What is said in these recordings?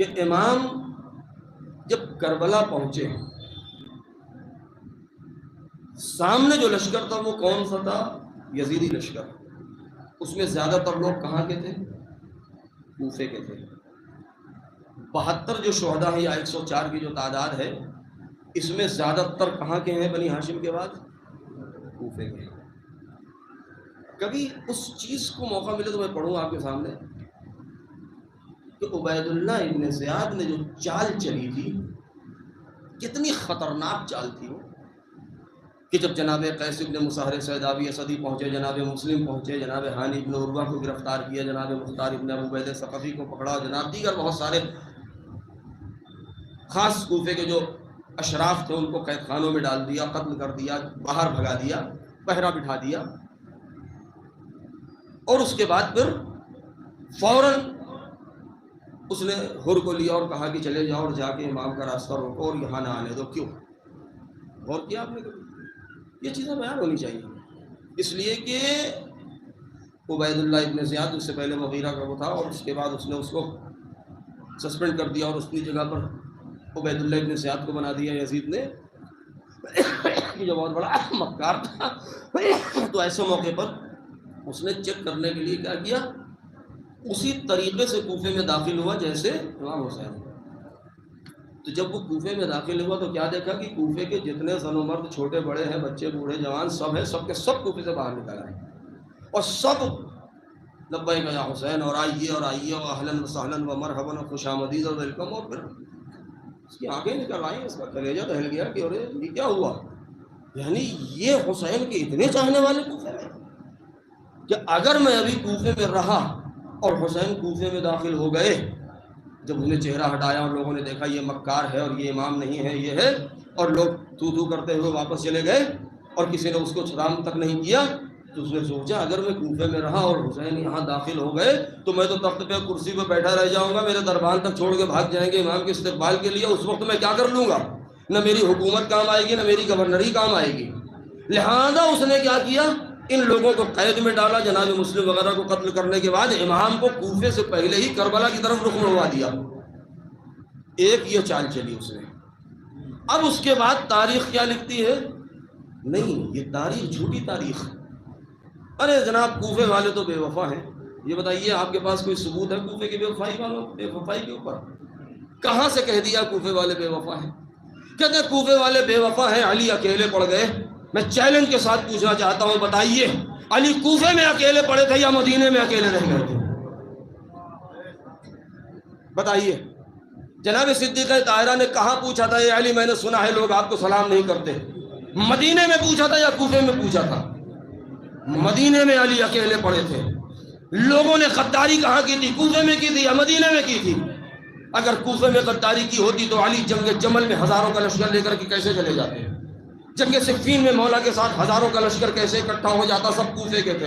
کہ امام جب کربلا پہنچے، سامنے جو لشکر تھا وہ کون سا تھا؟ یزیدی لشکر۔ اس میں زیادہ تر لوگ کہاں کے تھے؟ کوفے کے تھے۔ 72 جو شہداء ہیں یا 104 کی جو تعداد ہے، اس میں زیادہ تر کہاں کے ہیں بنی ہاشم کے بعد؟ کوفے کے۔ کبھی اس چیز کو موقع ملے تو میں پڑھوں آپ کے سامنے کہ عبید اللہ ابن زیاد نے جو چال چلی تھی، کتنی خطرناک چال تھی وہ، کہ جب جناب قیس ابن مصہر سیداوی اسدی پہنچے، جناب مسلم پہنچے، جناب ہانی ابن عروہ کو گرفتار کیا، جناب مختار ابن ابو عبید ثقفی کو پکڑا، جناب دیگر بہت سارے خاص کوفے کے جو اشراف تھے ان کو قید خانوں میں ڈال دیا، قتل کر دیا، باہر بھگا دیا، پہرا بٹھا دیا، اور اس کے بعد پھر فوراً اس نے حر کو لیا اور کہا کہ چلے جاؤ اور جا کے امام کا راستہ روکو اور یہاں نہ آنے دو۔ کیوں؟ غور کیا آپ نے کبھی؟ یہ چیزیں بیان ہونی چاہیے، اس لیے کہ عبید اللہ ابن زیاد اس سے پہلے مغیرہ کا وہ تھا، اور اس کے بعد اس نے اس کو سسپینڈ کر دیا اور اس کی جگہ پر عبید اللہ ابن زیاد کو بنا دیا یزید نے، جو بہت بڑا مکار تھا۔ تو ایسے موقع پر اس نے چیک کرنے کے لیے کیا کیا؟ اسی طریقے سے کوفے میں داخل ہوا جیسے امام حسین۔ تو جب وہ کوفے میں داخل ہوا تو کیا دیکھا کہ کوفے کے جتنے زن و مرد، چھوٹے بڑے ہیں، بچے بوڑھے جوان، سب ہیں، سب کے سب کوفے سے باہر نکل آئے اور سب لبیک یا حسین، اور آئیے اور آئیے، اور اہلاً و سہلاً و مرحباً، اور خوش آمدید اور ویلکم۔ اور پھر اس کی آنکھیں نکل آئیں، اس کا کلیجہ دہل گیا کہ ارے یہ کیا ہوا؟ یعنی یہ حسین کے اتنے چاہنے والے کوفے میں کہ اگر میں ابھی کوفے میں رہا اور حسین کوفے میں داخل ہو گئے، جب انہیں چہرہ ہٹایا اور لوگوں نے دیکھا یہ مکار ہے اور یہ امام نہیں ہے، یہ ہے، اور لوگ تو تو کرتے ہوئے واپس چلے گئے اور کسی نے اس کو سلام تک نہیں کیا، تو اس نے سوچا اگر میں کوفے میں رہا اور حسین یہاں داخل ہو گئے تو میں تو تخت پہ کرسی پہ بیٹھا رہ جاؤں گا، میرے دربان تک چھوڑ کے بھاگ جائیں گے امام کے استقبال کے لیے، اس وقت میں کیا کر لوں گا؟ نہ میری حکومت کام آئے گی، نہ میری گورنری کام آئے گی۔ لہذا اس نے کیا کیا؟ ان لوگوں کو قید میں ڈالا، جناب مسلم وغیرہ کو قتل کرنے کے بعد امام کو کوفے سے پہلے ہی کربلا کی طرف رخ مڑوا دیا۔ ایک یہ چال چلی اس نے۔ اب اس کے بعد تاریخ کیا لکھتی ہے؟ نہیں، یہ تاریخ جھوٹی تاریخ۔ ارے جناب کوفے والے تو بے وفا ہیں، یہ بتائیے آپ کے پاس کوئی ثبوت ہے کوفے کے بے وفائی کے اوپر؟ کہاں سے کہہ دیا کوفے والے بے وفا ہیں؟ کہتے ہیں کوفے والے بے وفا ہیں، علی اکیلے پڑ گئے۔ میں چیلنج کے ساتھ پوچھنا چاہتا ہوں، بتائیے علی کوفے میں اکیلے پڑے تھے یا مدینے میں اکیلے رہ گئے تھے؟ بتائیے۔ جناب صدیقہ طاہرہ نے کہاں پوچھا تھا اے علی میں نے سنا ہے لوگ آپ کو سلام نہیں کرتے؟ مدینے میں پوچھا تھا یا کوفے میں پوچھا تھا؟ مدینے میں علی اکیلے پڑے تھے۔ لوگوں نے غداری کہاں کی تھی؟ کوفے میں کی تھی یا مدینے میں کی تھی؟ اگر کوفے میں غداری کی ہوتی تو علی جنگ جمل میں ہزاروں کا لشکر لے کر کے کیسے چلے جاتے؟ جنگ صفین میں مولا کے ساتھ ہزاروں کا لشکر کیسے اکٹھا ہو جاتا؟ سب کوفے کے تھے۔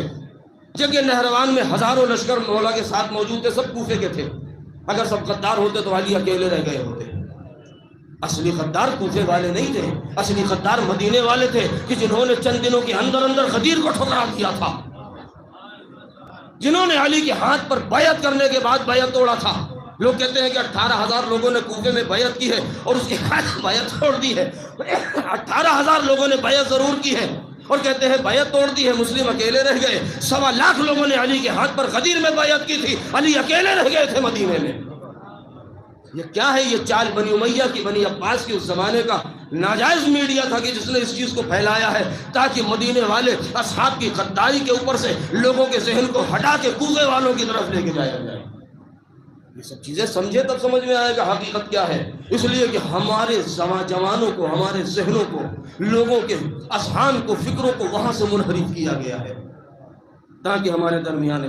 جنگ نہروان میں ہزاروں لشکر مولا کے ساتھ موجود تھے، سب کوفے کے تھے۔ اگر سب غدار ہوتے تو علی اکیلے رہ گئے ہوتے۔ اصلی غدار کوفے والے نہیں تھے، اصلی غدار مدینے والے تھے کہ جنہوں نے چند دنوں کے اندر اندر غدیر کو ٹھکرا دیا تھا، جنہوں نے علی کے ہاتھ پر بیعت کرنے کے بعد بیعت توڑا تھا۔ لوگ کہتے ہیں کہ 18,000 لوگوں نے کوفے میں بیعت کی ہے اور اس کے ہاتھ بیعت توڑ دی ہے۔ 18,000 لوگوں نے بیعت ضرور کی ہے اور کہتے ہیں بیعت توڑ دی ہے، مسلم اکیلے رہ گئے۔ 1.25 لاکھ لوگوں نے علی کے ہاتھ پر غدیر میں بیعت کی تھی، علی اکیلے رہ گئے تھے مدینے میں۔ یہ کیا ہے؟ یہ چال بنی امیہ کی، بنی عباس کی، اس زمانے کا ناجائز میڈیا تھا کہ جس نے اس چیز کو پھیلایا ہے تاکہ مدینے والے اصحاب کی غداری کے اوپر سے لوگوں کے ذہن کو ہٹا کے کوفے والوں کی طرف لے کے جایا جائے۔ یہ سب چیزیں سمجھے تب سمجھ میں آئے گا حقیقت کیا ہے، اس لیے کہ ہمارے جوانوں کو، ہمارے ذہنوں کو، لوگوں کے اذہان کو، فکروں کو وہاں سے منحرف کیا گیا ہے تاکہ ہمارے درمیان